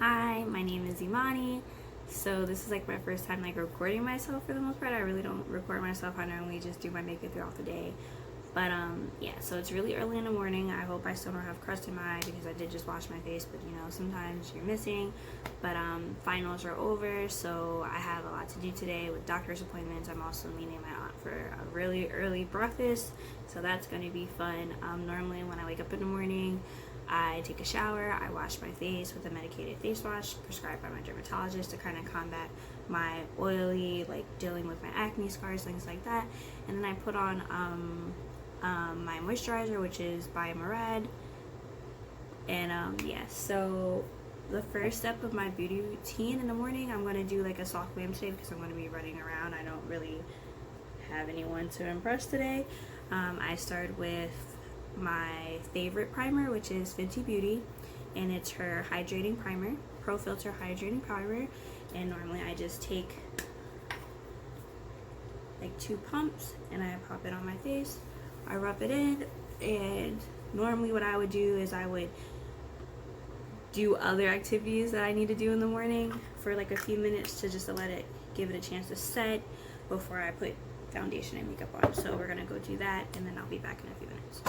Hi, my name is Imani. So this is like my first time like recording myself for the most part. I really don't record myself. I normally just do my makeup throughout the day. But yeah, so it's really early in the morning. I hope I still don't have crust in my eye because I did just wash my face, but you know, sometimes you're missing. But finals are over, so I have a lot to do today with doctor's appointments. I'm also meeting my aunt for a really early breakfast, so that's going to be fun. Normally when I wake up in the morning, I take a shower, I wash my face with a medicated face wash prescribed by my dermatologist to kind of combat my oily, like dealing with my acne scars, things like that. And then I put on my moisturizer, which is by Murad. And yeah, so the first step of my beauty routine in the morning, I'm going to do like a soft glam today because I'm going to be running around. I don't really have anyone to impress today. I start with my favorite primer, which is Fenty Beauty, and it's her hydrating primer, Pro Filter hydrating primer. And normally I just take like 2 pumps and I pop it on my face. I rub it in, and normally what I would do is I would do other activities that I need to do in the morning for like a few minutes to just to let it give it a chance to set before I put foundation and makeup on. So we're gonna go do that and then I'll be back in a few minutes.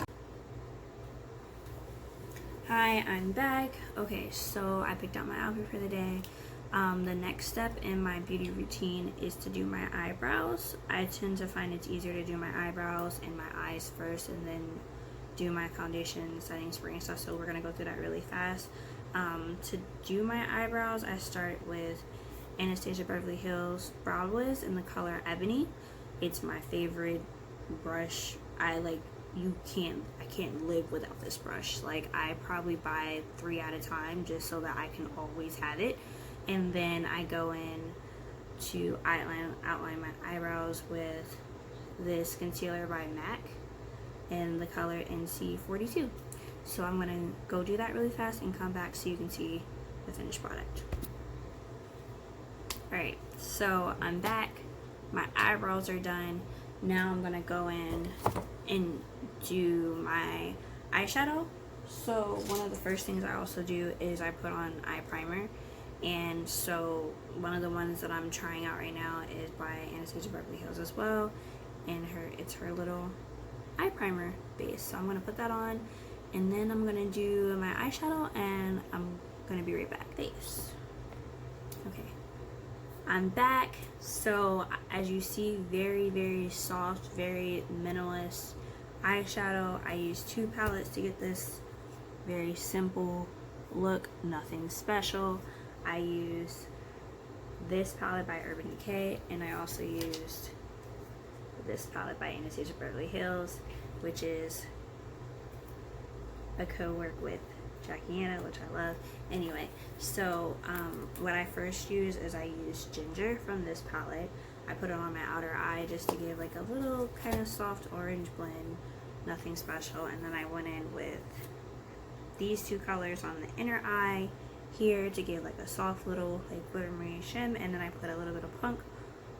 Hi, I'm back. Okay, so I picked out my outfit for the day. The next step in my beauty routine is to do my eyebrows. I tend to find it's easier to do my eyebrows and my eyes first and then do my foundation, setting spray and stuff, so we're gonna go through that really fast. To do my eyebrows, I start with Anastasia Beverly Hills Brow Wiz in the color Ebony. It's my favorite brush. I can't live without this brush. Like, I probably buy 3 at a time just so that I can always have it. And then I go in to outline my eyebrows with this concealer by MAC in the color NC42. So I'm gonna go do that really fast and come back so you can see the finished product. Alright, so I'm back. My eyebrows are done. Now I'm gonna go in and do my eyeshadow. So one of the first things I also do is I put on eye primer. And so one of the ones that I'm trying out right now is by Anastasia Beverly Hills as well. And it's her little eye primer base. So I'm gonna put that on and then I'm gonna do my eyeshadow and I'm gonna be right back. Face. Okay. I'm back. So as you see, very soft, very minimalist eyeshadow. I used 2 palettes to get this very simple look, nothing special. I used this palette by Urban Decay, and I also used this palette by Anastasia Beverly Hills, which is a co-work with Jackie Anna, which I love. Anyway, so what I first use is I use Ginger from this palette. I put it on my outer eye just to give like a little kind of soft orange blend, nothing special. And then I went in with these 2 colors on the inner eye here to give like a soft little like glittery shim, and then I put a little bit of punk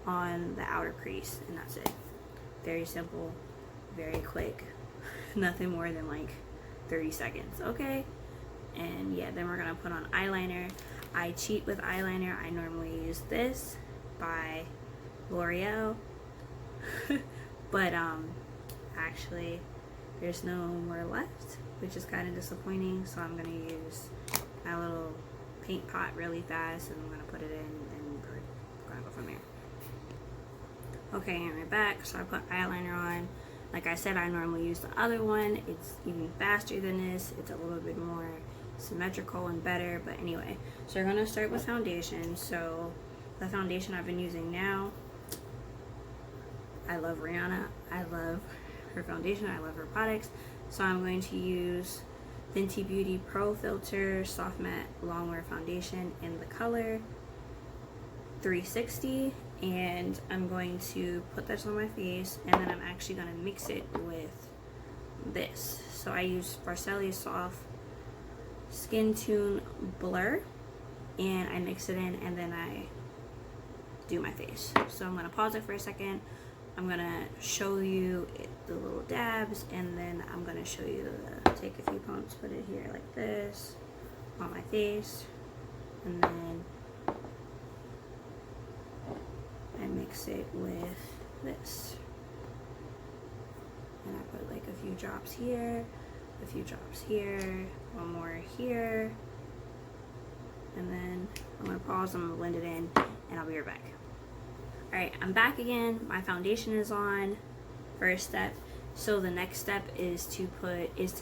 on the outer crease, and that's it. Very simple, very quick, nothing more than like 30 seconds, okay? And yeah, then we're gonna put on eyeliner. I cheat with eyeliner. I normally use this by L'Oreal, but actually there's no more left, which is kind of disappointing, so I'm gonna use my little paint pot really fast and I'm gonna put it in and we're gonna go from there. Okay, and we're back. So I put eyeliner on. Like I said, I normally use the other one. It's even faster than this. It's a little bit more symmetrical and better, but anyway. So we're gonna start with foundation. So the foundation I've been using now, I love Rihanna. I love her foundation. I love her products. So I'm going to use Fenty Beauty Pro Filter Soft Matte Longwear Foundation in the color 360, and I'm going to put this on my face, and then I'm actually going to mix it with this. So I use Farsali Soft Skin Tune Blur, and I mix it in, and then I do my face. So I'm going to pause it for a second. I'm going to show you the little dabs, and then I'm going to show you take a few pumps, put it here like this on my face, and then I mix it with this. And I put like a few drops here, a few drops here, one more here, and then I'm gonna pause, I'm gonna blend it in, and I'll be right back. Alright, I'm back again. My foundation is on. First step. So the next step is to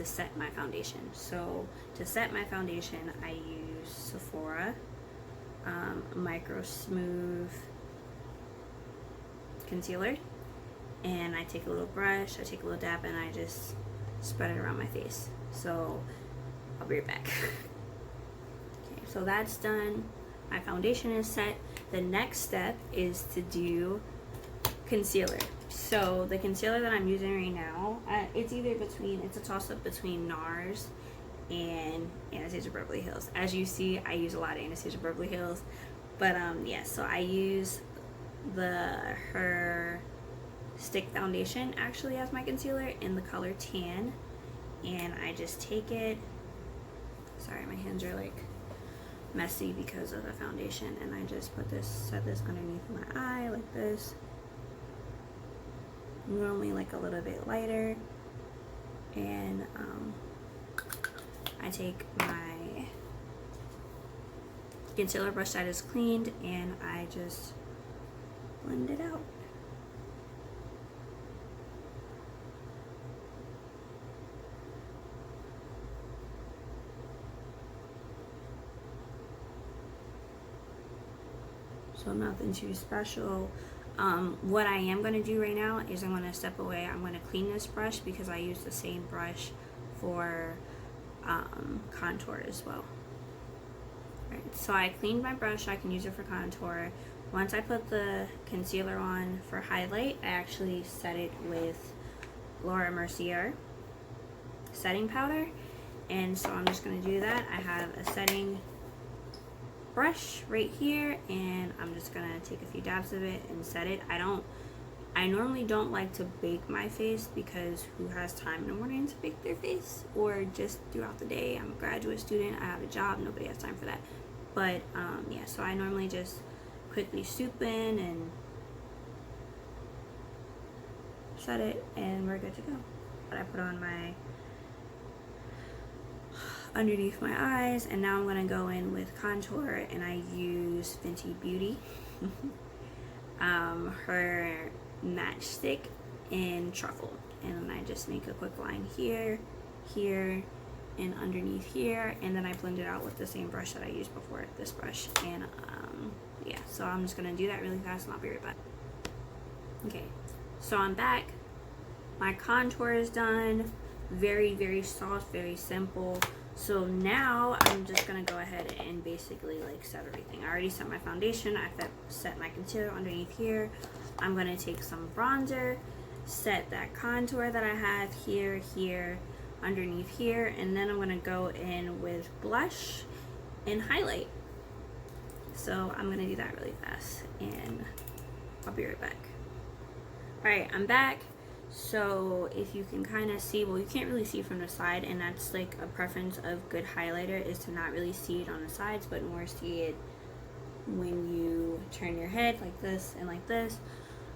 set my foundation. So to set my foundation, I use Sephora Micro Smooth Concealer, and I take a little brush, I take a little dab, and I just spread it around my face. So I'll be right back. Okay, so that's done. My foundation is set. The next step is to do concealer. So the concealer that I'm using right now, it's a toss-up between NARS and Anastasia Beverly Hills. As you see, I use a lot of Anastasia Beverly Hills, but yeah, so I use her stick foundation actually as my concealer in the color Tan, and I just take it, sorry my hands are like messy because of the foundation, and I just set this underneath my eye like this, normally like a little bit lighter, and I take my concealer brush that is cleaned and I just blend it out. So nothing too special. What I am going to do right now is I'm going to step away. I'm going to clean this brush because I use the same brush for contour as well. Right, so I cleaned my brush. I can use it for contour. Once I put the concealer on for highlight, I actually set it with Laura Mercier setting powder. And so I'm just going to do that. I have a setting brush right here, and I'm just gonna take a few dabs of it and set it. I normally don't like to bake my face because who has time in the morning to bake their face, or just throughout the day? I'm a graduate student, I have a job, nobody has time for that. But yeah, so I normally just quickly soup in and set it, and we're good to go. But I put on my underneath my eyes, and now I'm going to go in with contour, and I use Fenty Beauty her matchstick in Truffle, and then I just make a quick line here, here, and underneath here, and then I blend it out with the same brush that I used before, this brush. And yeah, so I'm just going to do that really fast and I'll be right back. Okay, so I'm back. My contour is done. Very, very soft, very simple. So now I'm just gonna go ahead and basically like set everything. I already set my foundation, I set my concealer underneath here. I'm gonna take some bronzer, set that contour that I have here, here, underneath here, and then I'm gonna go in with blush and highlight. So I'm gonna do that really fast and I'll be right back. Alright, I'm back. So if you can kind of see, well, you can't really see from the side, and that's like a preference of good highlighter, is to not really see it on the sides but more see it when you turn your head like this and like this.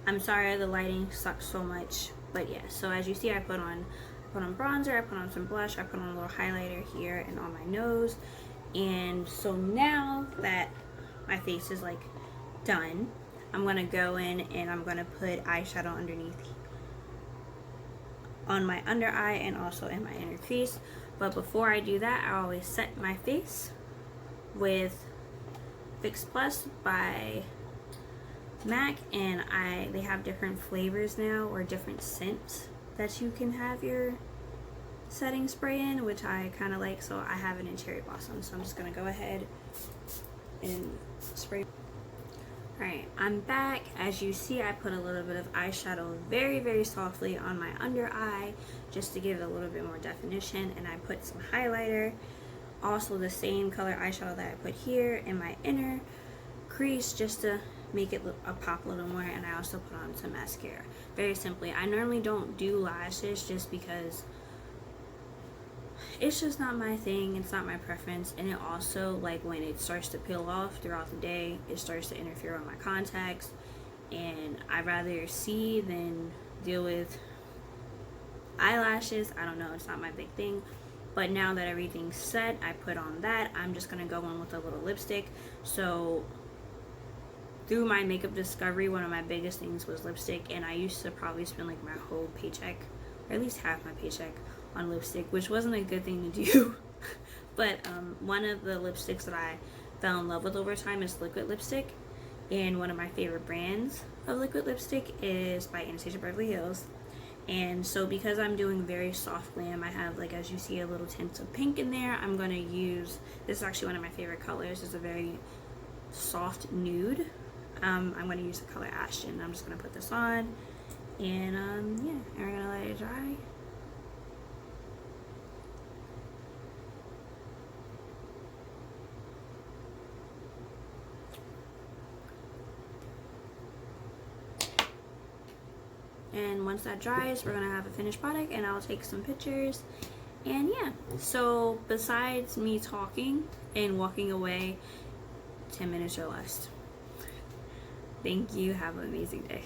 I'm sorry the lighting sucks so much, but yeah, so as you see, I put on bronzer, I put on some blush, I put on a little highlighter here and on my nose. And so now that my face is like done, I'm gonna go in and I'm gonna put eyeshadow underneath on my under eye and also in my inner crease. But before I do that, I always set my face with Fix Plus by MAC, and they have different flavors now, or different scents that you can have your setting spray in, which I kind of like. So I have it in Cherry Blossom, so I'm just gonna go ahead and spray. Alright, I'm back. As you see, I put a little bit of eyeshadow very, very softly on my under eye just to give it a little bit more definition, and I put some highlighter, also the same color eyeshadow that I put here in my inner crease just to make it pop a little more, and I also put on some mascara. Very simply. I normally don't do lashes just because it's just not my thing. It's not my preference. And it also, like, when it starts to peel off throughout the day, it starts to interfere with my contacts. And I'd rather see than deal with eyelashes. I don't know. It's not my big thing. But now that everything's set, I put on that. I'm just going to go in with a little lipstick. So through my makeup discovery, one of my biggest things was lipstick. And I used to probably spend like my whole paycheck, or at least half my paycheck, on lipstick, which wasn't a good thing to do. But one of the lipsticks that I fell in love with over time is liquid lipstick. And one of my favorite brands of liquid lipstick is by Anastasia Beverly Hills. And so because I'm doing very soft glam, I have, like, as you see, a little tint of pink in there. I'm going to use, this is actually one of my favorite colors. It's a very soft nude. I'm going to use the color Ashton. I'm just going to put this on. And yeah, and we're going to let it dry. And once that dries, we're gonna have a finished product, and I'll take some pictures. And yeah, so besides me talking and walking away, 10 minutes or less. Thank you. Have an amazing day.